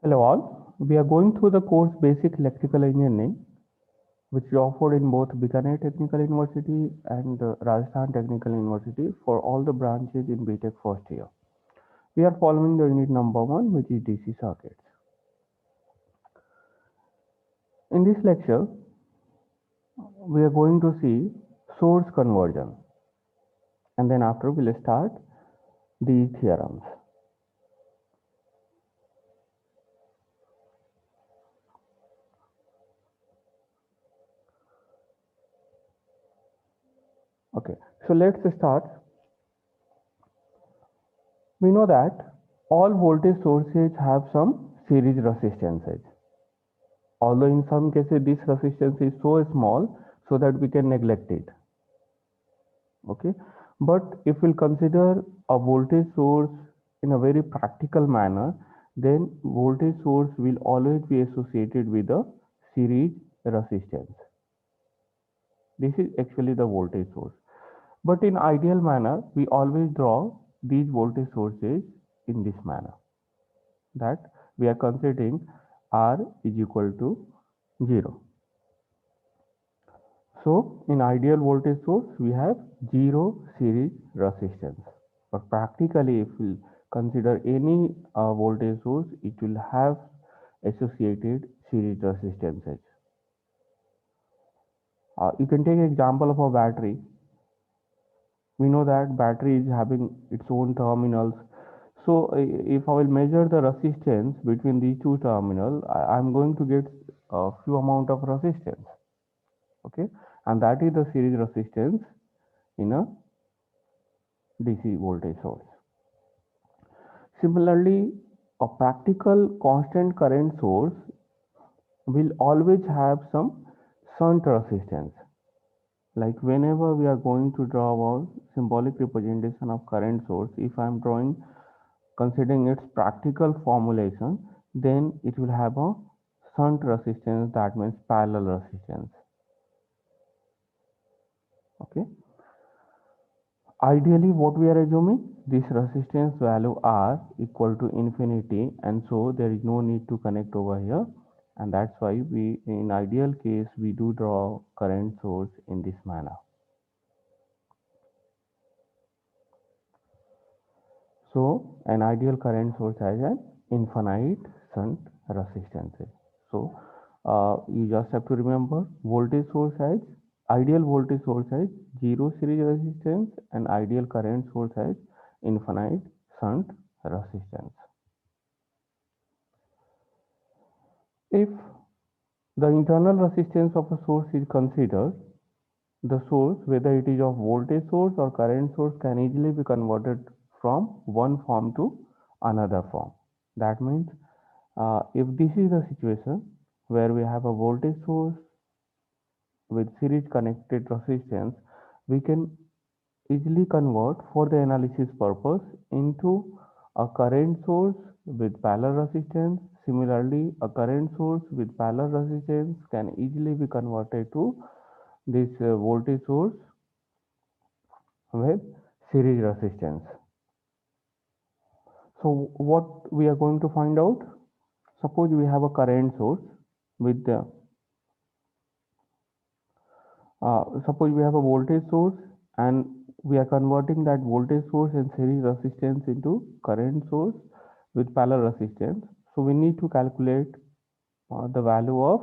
Hello all, we are going through the course Basic Electrical Engineering, which is offered in both Bikaner Technical University and Rajasthan Technical University for all the branches in BTech first year. We are following the unit number 1, which is DC circuits. In this lecture, we are going to see source conversion, and then after we'll start these theorems. Okay, so let's start. We know that all voltage sources have some series resistances. Although in some cases this resistance is so small so that we can neglect it. Okay, but if we'll consider a voltage source in a very practical manner, then voltage source will always be associated with a series resistance. This is actually the voltage source. But in ideal manner, we always draw these voltage sources in this manner, that we are considering R is equal to 0. So in ideal voltage source, we have 0 series resistance. But practically, if we consider any voltage source, it will have associated series resistances. You can take example of a battery. We know that battery is having its own terminals. So if I will measure the resistance between these two terminals, I'm going to get a few amount of resistance. Okay, and that is the series resistance in a DC voltage source. Similarly, a practical constant current source will always have some shunt resistance. Like whenever we are going to draw a symbolic representation of current source, if I am drawing considering its practical formulation, then it will have a shunt resistance, that means parallel resistance. Okay. Ideally, what we are assuming, this resistance value R equal to infinity, and so there is no need to connect over here, and that's why we, in ideal case, we do draw current source in this manner. So an ideal current source has an infinite shunt resistance. So you just have to remember, voltage source has ideal voltage source has 0 series resistance, and ideal current source has infinite shunt resistance. If the internal resistance of a source is considered, the source, whether it is of voltage source or current source, can easily be converted from one form to another form. That means if this is the situation where we have a voltage source with series connected resistance, we can easily convert for the analysis purpose into a current source with parallel resistance. Similarly, a current source with parallel resistance can easily be converted to this voltage source with series resistance. So what we are going to find out, suppose we have a current source with the suppose we have a voltage source and we are converting that voltage source and series resistance into current source with parallel resistance. So we need to calculate the value of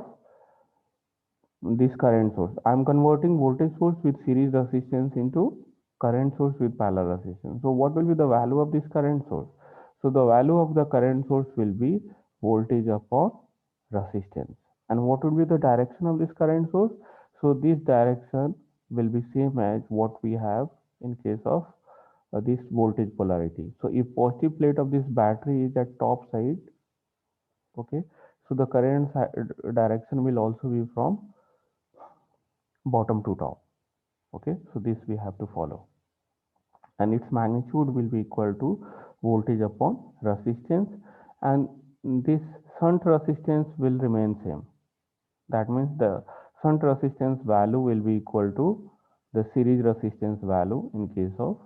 this current source. I am converting voltage source with series resistance into current source with parallel resistance. So what will be the value of this current source? So the value of the current source will be voltage upon resistance. And what will be the direction of this current source? So this direction will be same as what we have in case of this voltage polarity. So if positive plate of this battery is at top side, okay, so the current direction will also be from bottom to top. Okay, so this we have to follow, and its magnitude will be equal to voltage upon resistance, and this shunt resistance will remain same. That means the shunt resistance value will be equal to the series resistance value in case of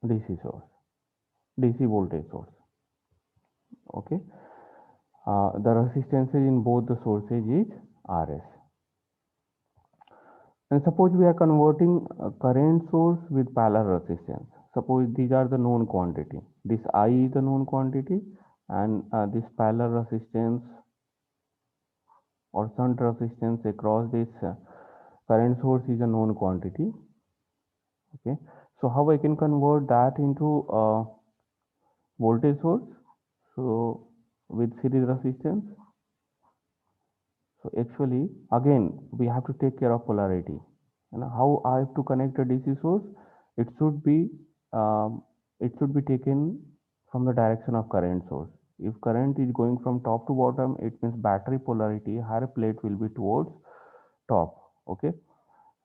DC source, DC voltage source. Okay, the resistance in both the sources is Rs. And suppose we are converting a current source with parallel resistance. Suppose these are the known quantity. This I is the known quantity, and this parallel resistance or shunt resistance across this current source is a known quantity. Okay, so how I can convert that into voltage source? So with series resistance. So actually, again, we have to take care of polarity. And how I have to connect a DC source? It should be um, it should be taken from the direction of current source. If current is going from top to bottom, it means battery polarity higher plate will be towards top. Okay,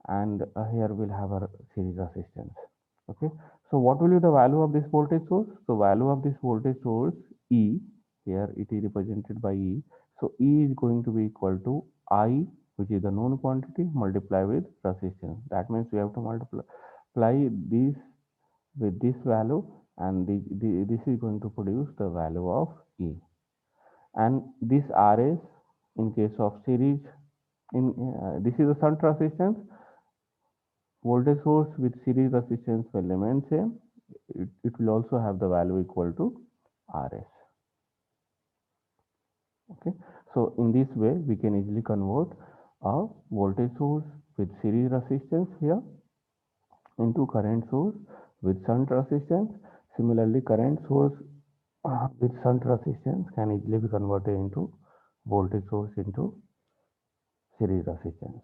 and here we'll have a series resistance. Okay, so what will be the value of this voltage source? So value of this voltage source E, here it is represented by E. So E is going to be equal to I, which is the known quantity, multiply with resistance. That means we have to multiply this with this value, and this is going to produce the value of E. And this Rs, in case of series, in this is a shunt resistance. Voltage source with series resistance will remain same. It will also have the value equal to Rs. Okay, so in this way we can easily convert a voltage source with series resistance here into current source with shunt resistance. Similarly, current source with shunt resistance can easily be converted into voltage source into series resistance.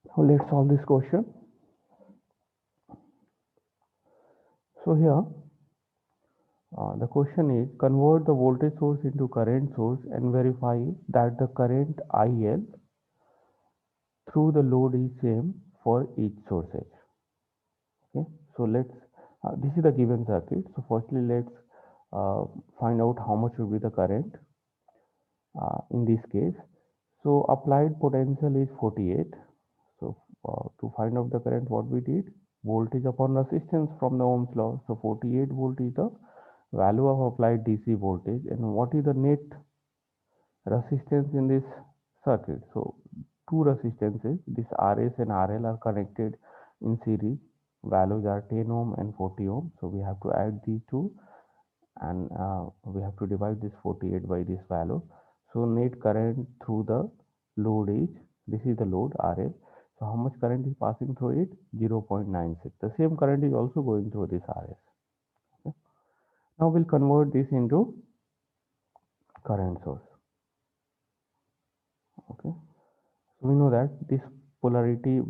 Now let's solve this question. So here the question is, convert the voltage source into current source and verify that the current IL through the load is same for each sources. Okay, so this is the given circuit. So firstly, let's find out how much will be the current in this case. So applied potential is 48. So to find out the current, what we did, voltage upon resistance from the Ohm's law. So 48 volt is the value of applied DC voltage, and what is the net resistance in this circuit? So two resistances, this Rs and RL, are connected in series. Values are 10 ohm and 40 ohm. So we have to add these two, and we have to divide this 48 by this value. So net current through the load is, this is the load RL. So how much current is passing through it? 0.96. The same current is also going through this RS. Okay. Now we'll convert this into current source. Okay. So we know that this polarity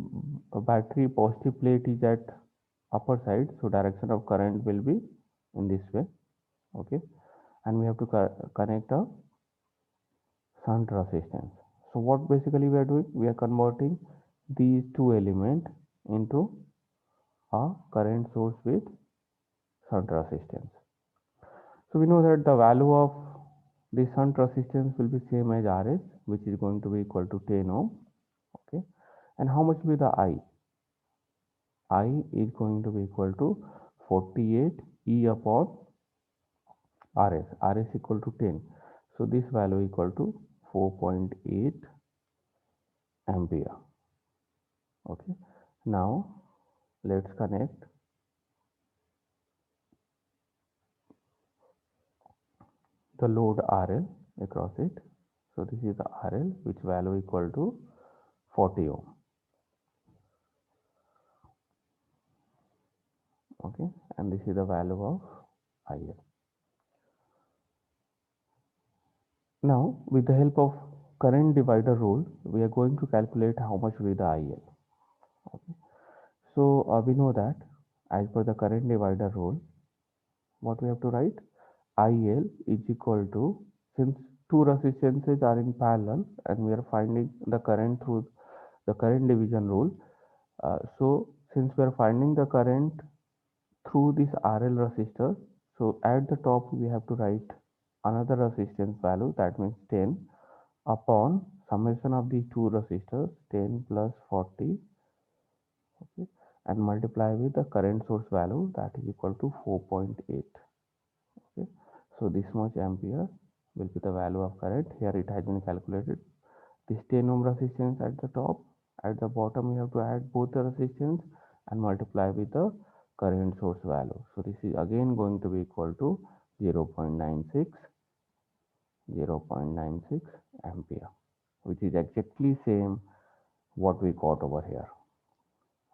battery positive plate is at upper side, so direction of current will be in this way. Okay, and we have to connect a shunt resistance. So what basically we are doing, we are converting these two elements into a current source with shunt resistance. So we know that the value of the shunt resistance will be same as Rs, which is going to be equal to 10 ohm. Okay, and how much will be the I? I is going to be equal to 48 E upon Rs. Rs equal to 10. So this value equal to 4.8 ampere. Okay. Now let's connect the load RL across it. So this is the RL, which value equal to 40 ohm. Okay, and this is the value of IL. Now with the help of current divider rule, we are going to calculate how much will be the IL. Okay. So we know that as per the current divider rule, what we have to write, IL is equal to, since two resistances are in parallel and we are finding the current through the current division rule, so since we are finding the current through this RL resistor, so at the top we have to write another resistance value, that means 10 upon summation of these two resistors, 10 plus 40, okay, and multiply with the current source value, that is equal to 4.8. Okay. So this much ampere will be the value of current. Here it has been calculated. This 10 ohm resistance at the top, at the bottom you have to add both the resistance and multiply with the current source value. So this is again going to be equal to 0.96 ampere, which is exactly same what we got over here.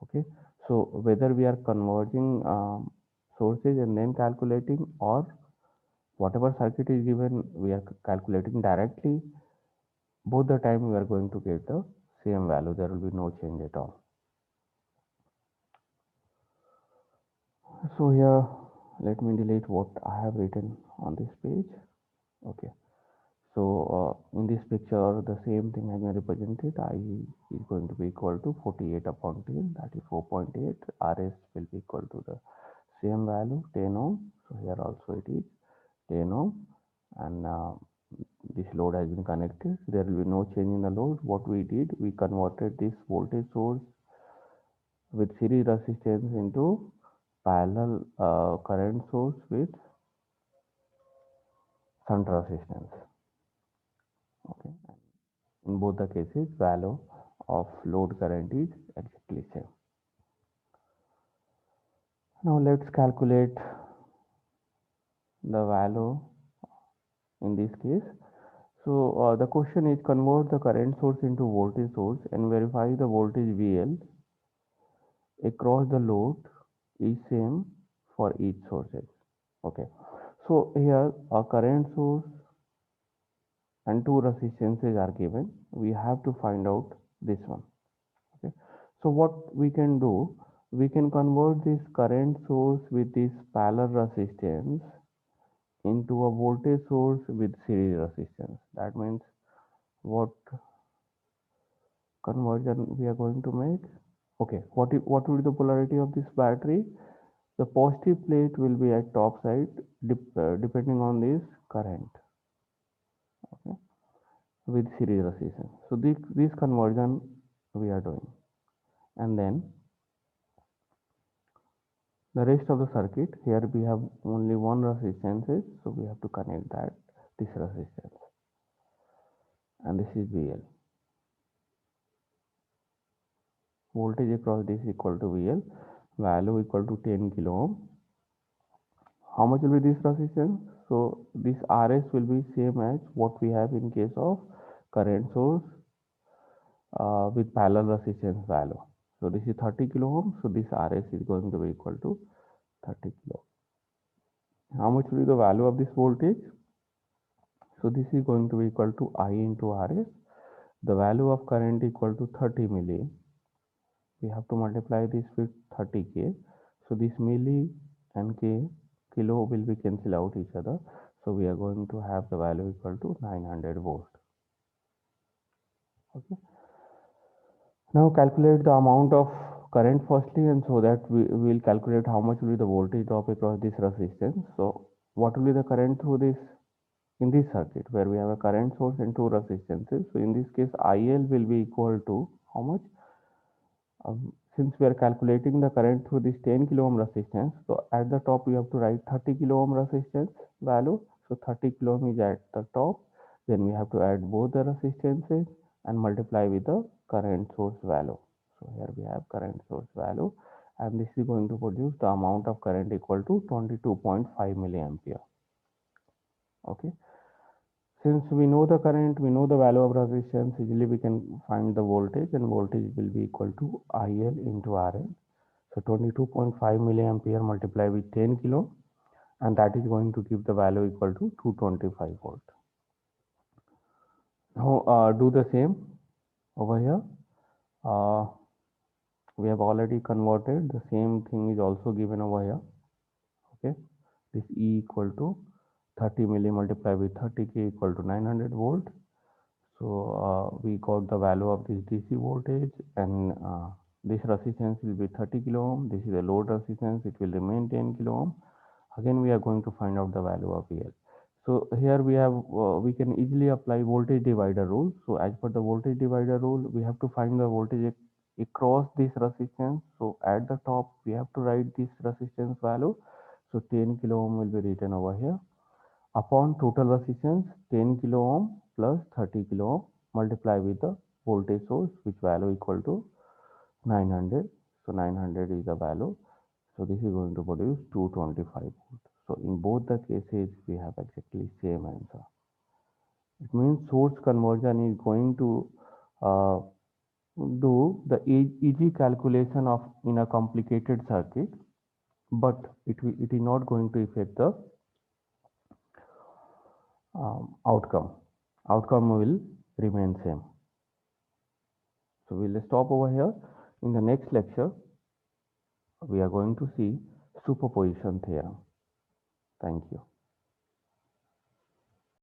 Okay, so whether we are converging sources and then calculating, or whatever circuit is given we are calculating directly, both the time we are going to get the same value. There will be no change at all. So here let me delete what I have written on this page. Okay, so in this picture the same thing has been represented. I is going to be equal to 48 upon 10, that is 4.8. RS will be equal to the same value, 10 ohm. So here also it is 10 ohm, and this load has been connected. There will be no change in the load. What we did, we converted this voltage source with series resistance into parallel current source with shunt resistance. Okay, in both the cases value of load current is exactly same. Now let's calculate the value in this case. So the question is, convert the current source into voltage source and verify the voltage VL across the load is same for each sources. Okay, so here a current source and two resistances are given. We have to find out this one. Okay, so what we can do, we can convert this current source with this parallel resistance into a voltage source with series resistance. That means what conversion we are going to make. Okay, what will be the polarity of this battery? The positive plate will be at top side depending on this current. Okay, with series resistance. So this conversion we are doing, and then the rest of the circuit, here we have only one resistance, so we have to connect that this resistance, and this is VL. Voltage across this equal to VL, value equal to 10 kilo ohm. How much will be this resistance? So this RS will be same as what we have in case of current source with parallel resistance value. So this is 30 kilo ohm. So this RS is going to be equal to 30 kilo. How much will be the value of this voltage? So this is going to be equal to I into RS. The value of current equal to 30 milli. We have to multiply this with 30k. So this milli and kilo will be cancel out each other. So we are going to have the value equal to 900 volt. Okay. Now calculate the amount of current firstly, and so that we will calculate how much will be the voltage drop across this resistance. So what will be the current through this in this circuit where we have a current source and two resistances. So in this case IL will be equal to how much? Since we are calculating the current through this 10 kilo ohm resistance, so at the top we have to write 30 kilo ohm resistance value. So 30 kilo ohm is at the top, then we have to add both the resistances and multiply with the current source value. So here we have current source value, and this is going to produce the amount of current equal to 22.5 milliampere. Okay, since we know the current, we know the value of resistance, easily we can find the voltage, and voltage will be equal to IL into RL. So 22.5 milliampere multiplied with 10 kilo, and that is going to give the value equal to 225 volt. Now do the same over here. Uh, we have already converted. The same thing is also given over here. Okay, this E equal to 30 milli multiplied with 30k equal to 900 volt. So we got the value of this DC voltage, and this resistance will be 30 kilo ohm. This is the load resistance, it will remain 10 kilo ohm. Again we are going to find out the value of VL. So here we have we can easily apply voltage divider rule. So as per the voltage divider rule, we have to find the voltage across this resistance. So at the top we have to write this resistance value. So 10 kilo ohm will be written over here. upon total resistance 10 kilo ohm plus 30 kilo ohm multiply with the voltage source, which value equal to 900. So 900 is the value. So this is going to produce 225 volt. So in both the cases we have exactly same answer. It means source conversion is going to uh, do the EG calculation of in a complicated circuit, but it is not going to affect the outcome. Outcome will remain same. So we'll stop over here. In the next lecture, we are going to see superposition theorem. Thank you.